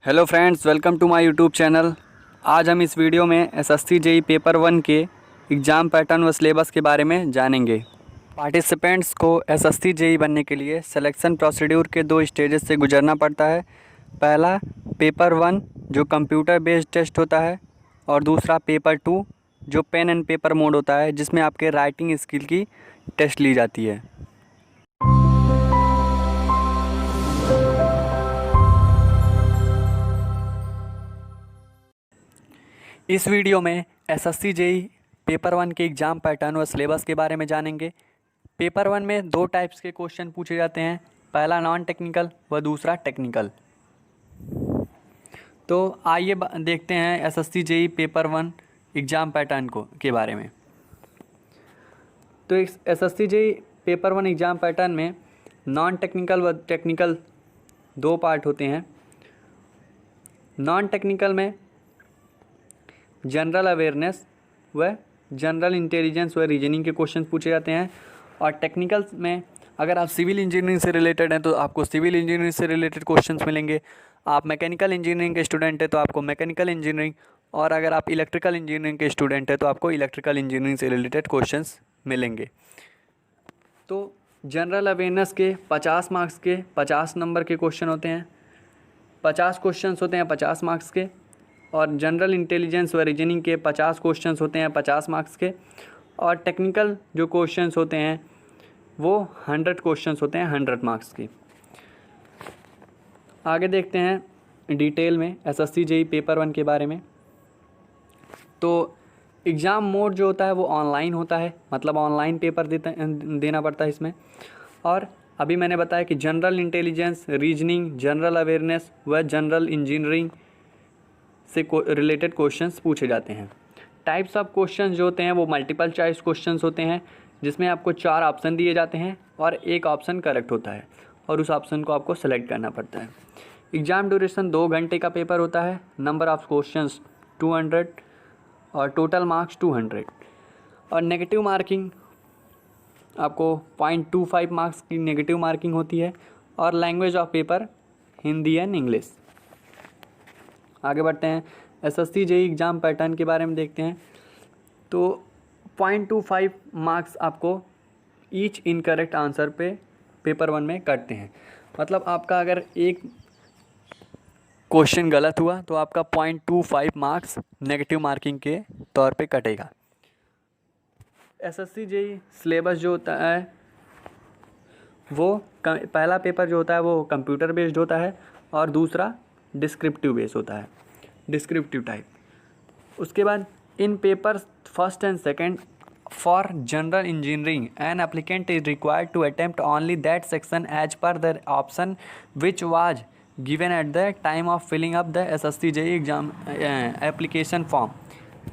Hello friends, welcome to my YouTube channel. आज हम इस वीडियो में एसएससी जेई पेपर 1 के एग्ज़ाम पैटर्न व सिलेबस के बारे में जानेंगे। पार्टिसिपेंट्स को एसएससी जेई बनने के लिए सिलेक्शन प्रोसीड्यूर के दो स्टेजेस से गुजरना पड़ता है। पहला पेपर 1 जो कंप्यूटर बेस्ड टेस्ट होता है, और दूसरा पेपर 2 जो पेन एंड पेपर मोड होता है, जिसमें आपके राइटिंग स्किल की टेस्ट ली जाती है। इस वीडियो में एसएससी जेई पेपर 1 के एग्ज़ाम पैटर्न व सिलेबस के बारे में जानेंगे। पेपर 1 में दो टाइप्स के क्वेश्चन पूछे जाते हैं, पहला नॉन टेक्निकल व दूसरा टेक्निकल। तो आइए देखते हैं SSC JE paper 1 exam pattern के बारे में। तो SSC JE paper 1 exam pattern में नॉन टेक्निकल व टेक्निकल दो पार्ट होते हैं। नॉन टेक्निकल में जनरल अवेयरनेस व जनरल इंटेलिजेंस व रीजनिंग के क्वेश्चन पूछे जाते हैं, और टेक्निकल में अगर आप सिविल इंजीनियरिंग से रिलेटेड हैं तो आपको सिविल इंजीनियरिंग से रिलेटेड क्वेश्चंस मिलेंगे। आप मैकेनिकल इंजीनियरिंग के स्टूडेंट हैं तो आपको मैकेनिकल इंजीनियरिंग, और अगर आप इलेक्ट्रिकल इंजीनियरिंग के स्टूडेंट हैं तो आपको इलेक्ट्रिकल इंजीनियरिंग से रिलेटेड क्वेश्चंस मिलेंगे। तो जनरल अवेयरनेस के 50 मार्क्स के 50 नंबर के क्वेश्चन होते हैं, 50 क्वेश्चंस होते हैं 50 मार्क्स के, और जनरल इंटेलिजेंस व रीजनिंग के 50 क्वेश्चंस होते हैं 50 मार्क्स के, और टेक्निकल जो क्वेश्चंस होते हैं वो 100 क्वेश्चंस होते हैं 100 मार्क्स के। आगे देखते हैं डिटेल में एसएससी जेई पेपर 1 के बारे में। तो एग्ज़ाम मोड जो होता है वो ऑनलाइन होता है, मतलब ऑनलाइन पेपर देना पड़ता है इसमें। और अभी मैंने बताया कि general intelligence, reasoning, general awareness व जनरल इंजीनियरिंग से रिलेटेड क्वेश्चंस पूछे जाते हैं। टाइप्स ऑफ क्वेश्चंस जो होते हैं वो मल्टीपल चॉइस क्वेश्चंस होते हैं, जिसमें आपको 4 ऑप्शन दिए जाते हैं और एक ऑप्शन करेक्ट होता है, और उस ऑप्शन को आपको सेलेक्ट करना पड़ता है। एग्ज़ाम ड्यूरेशन 2 घंटे का पेपर होता है। नंबर ऑफ क्वेश्चंस 200 और टोटल मार्क्स 200, और नेगेटिव मार्किंग आपको 0.25 मार्क्स की नेगेटिव मार्किंग होती है, और language of paper Hindi and English. आगे बढ़ते हैं एसएससी जेई एग्ज़ाम पैटर्न के बारे में देखते हैं। तो 0.25 मार्क्स आपको ईच इनकरेक्ट आंसर पे पेपर 1 में कटते हैं। मतलब आपका अगर एक क्वेश्चन गलत हुआ तो आपका 0.25 मार्क्स नेगेटिव मार्किंग के तौर पे कटेगा। एसएससी जेई सिलेबस जो होता है वो पहला पेपर जो होता है वो कंप्यूटर बेस्ड होता है, और दूसरा डिस्क्रिप्टिव बेस होता है, डिस्क्रिप्टिव टाइप। उसके बाद in papers first and second for general engineering an applicant is required to attempt only that section as per the option which was given at the time of filling up the SSC JE exam application form.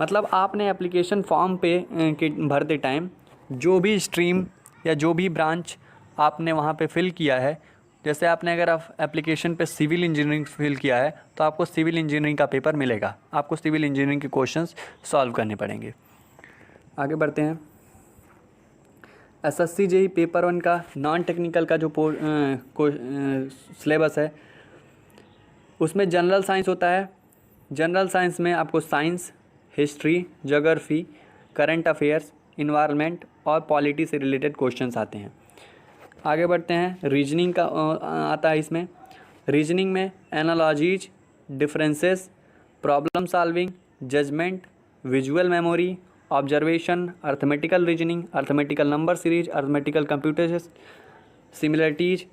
मतलब आपने application form पे के भरते time जो भी stream या जो भी ब्रांच आपने वहाँ पे फिल किया है, जैसे आपने अगर आप एप्लीकेशन पे सिविल इंजीनियरिंग फिल किया है तो आपको सिविल इंजीनियरिंग का पेपर मिलेगा, आपको सिविल इंजीनियरिंग के क्वेश्चंस सॉल्व करने पड़ेंगे। आगे बढ़ते हैं एसएससी जेई पेपर 1 का नॉन टेक्निकल का जो सिलेबस है उसमें जनरल साइंस होता है। जनरल साइंस में आपको science, history, geography, current affairs, environment और पॉलिटी से रिलेटेड क्वेश्चंस आते हैं। आगे बढ़ते हैं रीजनिंग का आता है इसमें। रीजनिंग में analogies, differences, problem solving, judgement, visual memory, observation, arithmetical reasoning, arithmetical number series, arithmetical computer similarities,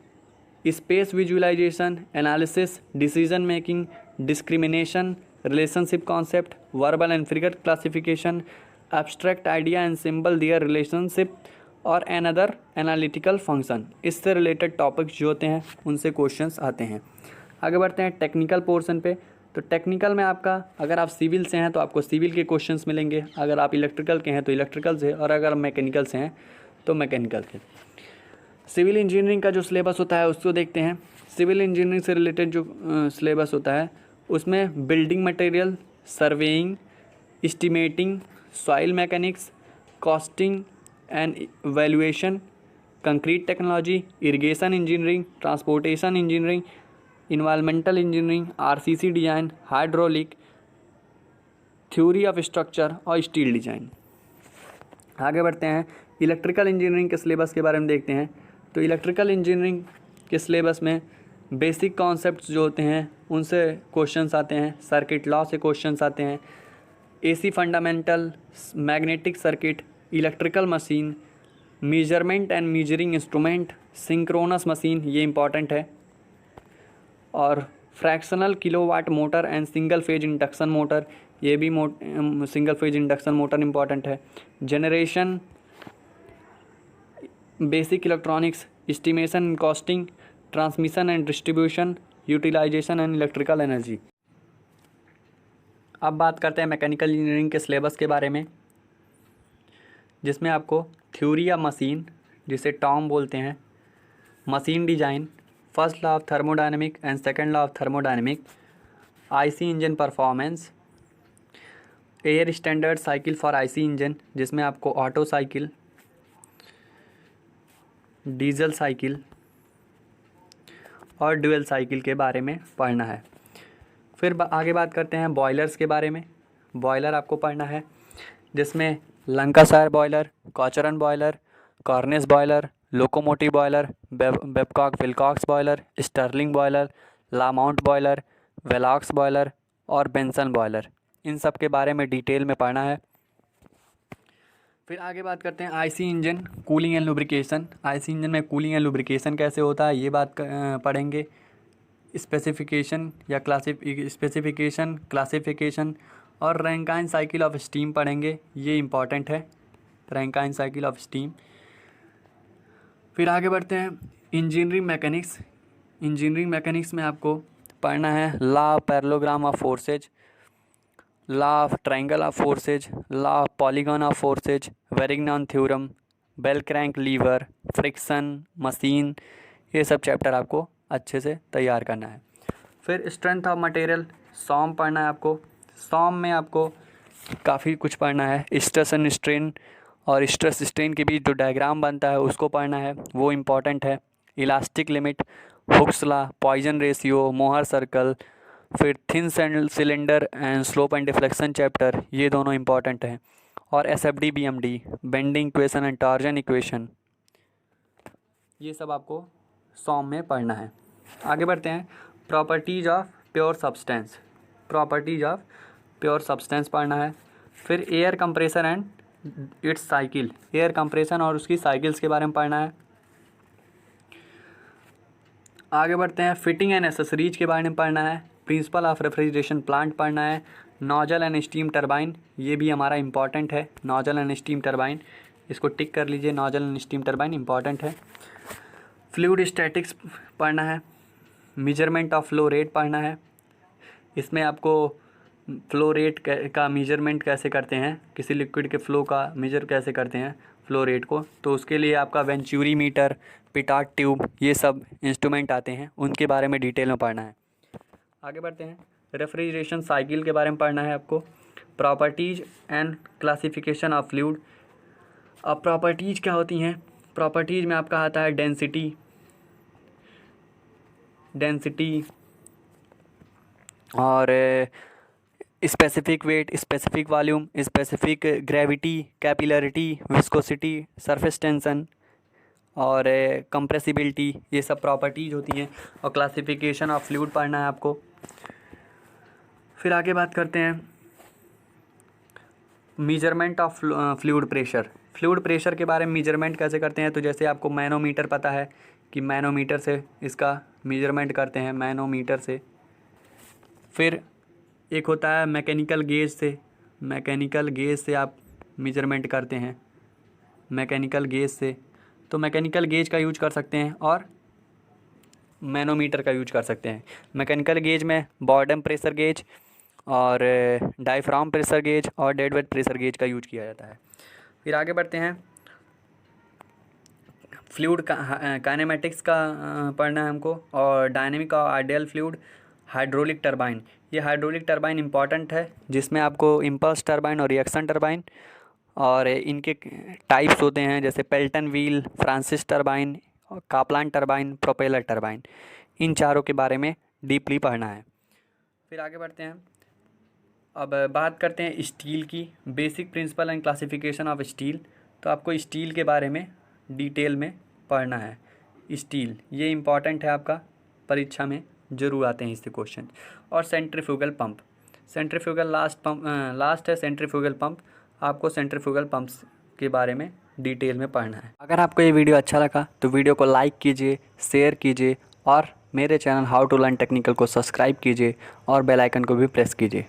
space visualisation, analysis, decision making, discrimination, relationship concept, verbal and figure classification, abstract idea and symbol their relationship, और another analytical function. इससे related topics जो होते हैं उनसे questions आते हैं। आगे बढ़ते हैं टेक्निकल पोर्शन पे। तो टेक्निकल में आपका अगर आप सिविल से हैं तो आपको सिविल के क्वेश्चंस मिलेंगे, अगर आप इलेक्ट्रिकल के हैं तो इलेक्ट्रिकल से, और अगर आप मैकेनिकल से हैं तो मैकेनिकल के। सिविल इंजीनियरिंग का जो सिलेबस होता है उसको देखते हैं। सिविल इंजीनियरिंग से रिलेटेड जो सिलेबस होता है उसमें building material, surveying, estimating, soil mechanics, costing and valuation, concrete technology, irrigation engineering, transportation engineering, environmental engineering, RCC design, hydraulic, theory of structure और स्टील डिज़ाइन। आगे बढ़ते हैं, इलेक्ट्रिकल इंजीनियरिंग के सिलेबस के बारे में देखते हैं। तो इलेक्ट्रिकल इंजीनियरिंग के सिलेबस में बेसिक कॉन्सेप्ट्स जो होते हैं उनसे क्वेश्चंस आते हैं, सर्किट लॉ से क्वेश्चंस आते हैं, AC fundamental, magnetic circuit, electrical machine, measurement and measuring instrument, synchronous machine, ये इंपॉर्टेंट है, और fractional kilowatt motor and single phase induction motor, ये भी single phase induction motor important है। Generation, basic electronics, estimation and costing, transmission and distribution, utilisation and electrical energy. अब बात करते हैं मैकेनिकल इंजीनियरिंग के सिलेबस के बारे में, जिसमें आपको थ्योरी ऑफ मशीन, जिसे टॉम बोलते हैं, machine design, first law of thermodynamic and second law of thermodynamic, IC engine performance, air standard cycle for IC engine, जिसमें आपको ऑटो साइकिल, डीजल साइकिल और ड्यूल साइकिल के बारे में पढ़ना है। फिर आगे बात करते हैं बॉयलर्स के बारे में। बॉयलर आपको पढ़ना है, जिसमें Lancashire boiler, Cochran boiler, Cornish boiler, locomotive boiler, Babcock Wilcox boiler, Stirling boiler, Lamont boiler, Velox boiler और बेंसन बॉयलर, इन सब के बारे में डिटेल में पढ़ना है। फिर आगे बात करते हैं IC engine, cooling and lubrication. IC engine में कूलिंग एंड लुब्रिकेशन कैसे होता है, ये बात पढ़ेंगे। स्पेसिफिकेशन या क्लासिफिकेशन और रैंकाइन साइकिल ऑफ स्टीम पढ़ेंगे, ये इंपॉर्टेंट है, रैंकाइन साइकिल ऑफ स्टीम। फिर आगे बढ़ते हैं इंजीनियरिंग मैकेनिक्स। इंजीनियरिंग मैकेनिक्स में आपको पढ़ना है law of parallelogram of forces, law of triangle of forces, law of polygon of forces, Varignon theorem, bell crank lever, friction, machine, ये सब चैप्टर आपको अच्छे से तैयार करना है। फिर स्ट्रेंथ ऑफ मटेरियल, सॉम पढ़ना है आपको। सॉम में आपको काफ़ी कुछ पढ़ना है, स्ट्रेस एंड स्ट्रेन और स्ट्रेस स्ट्रेन के बीच जो डायग्राम बनता है उसको पढ़ना है, वो इम्पॉर्टेंट है। Elastic limit, Hooke's law, Poisson ratio, Mohr circle, फिर thin cylinder and slope and deflection chapter, ये दोनों इंपॉर्टेंट हैं। और SFD BMD, bending equation and torsion equation, ये सब आपको सॉम में पढ़ना है। आगे बढ़ते हैं properties of pure substance. Properties of pure substance पढ़ना है। फिर air compressor and it's cycle, air compression और उसकी साइकिल्स के बारे में पढ़ना है। आगे बढ़ते हैं फिटिंग एंड एसेसरीज के बारे में पढ़ना है। प्रिंसिपल ऑफ रेफ्रिजरेशन प्लांट पढ़ना है। नोजल एंड स्टीम टरबाइन, ये भी हमारा इंपॉर्टेंट है, नोजल एंड स्टीम टरबाइन, इसको टिक कर लीजिए, nozzle and steam turbine important है। फ्लूइड स्टैटिक्स पढ़ना है। मेजरमेंट ऑफ फ्लो रेट पढ़ना है, इसमें आपको फ्लो रेट का मेजरमेंट कैसे करते हैं, किसी लिक्विड के फ्लो का मेजर कैसे करते हैं फ्लो रेट को, तो उसके लिए आपका वेंचुरी मीटर, पिटाट ट्यूब, ये सब इंस्ट्रूमेंट आते हैं, उनके बारे में डिटेल में पढ़ना है। आगे बढ़ते हैं रेफ्रिजरेशन साइकिल के बारे में पढ़ना है आपको। Properties and classification of fluid. अब प्रॉपर्टीज़ क्या होती हैं, प्रॉपर्टीज़ में आपका आता है डेंसिटी और specific weight, specific volume, specific gravity, capillarity, viscosity, surface tension और कंप्रेसिबिलिटी, ये सब प्रॉपर्टीज़ होती हैं। और क्लासिफिकेशन ऑफ फ्लूइड पढ़ना है आपको। फिर आगे बात करते हैं measurement of fluid pressure. Fluid pressure के बारे में मेजरमेंट कैसे करते हैं, तो जैसे आपको मैनोमीटर पता है कि मैनोमीटर से इसका मेजरमेंट करते हैं, मैनोमीटर से। फिर एक होता है मैकेनिकल गेज से, मैकेनिकल गेज से आप मेजरमेंट करते हैं, मैकेनिकल गेज से, तो मैकेनिकल गेज का यूज कर सकते हैं और मैनोमीटर का यूज कर सकते हैं। मैकेनिकल गेज में बॉटम प्रेशर गेज और डायफ्राम प्रेशर गेज और डेड वेट प्रेशर गेज का यूज किया जाता है। फिर आगे बढ़ते हैं फ्लूइड काइनेमेटिक्स का पढ़ना है हमको, और डायनेमिक और आइडियल फ्लूइड, हाइड्रोलिक टरबाइन। ये हाइड्रोलिक टरबाइन इंपॉर्टेंट है, जिसमें आपको इम्पल्स टरबाइन और रिएक्शन टरबाइन और इनके टाइप्स होते हैं, जैसे Pelton wheel, Francis turbine, Kaplan turbine, propeller turbine, इन चारों के बारे में डीपली पढ़ना है। फिर आगे बढ़ते हैं। अब बात करते हैं स्टील की, basic principle and classification of steel. तो आपको स्टील के बारे में डिटेल में पढ़ना है। स्टील ये इम्पॉर्टेंट है, आपका परीक्षा में ज़रूर आते हैं इससे क्वेश्चन। और सेंट्रीफ्यूगल पंप, सेंट्रीफ्यूगल लास्ट है सेंट्रीफ्यूगल पंप। आपको सेंट्रीफ्यूगल पंप्स के बारे में डिटेल में पढ़ना है। अगर आपको ये वीडियो अच्छा लगा तो वीडियो को लाइक कीजिए, शेयर कीजिए और मेरे channel how to learn technical को सब्सक्राइब कीजिए और बेल आइकन को भी प्रेस कीजिए।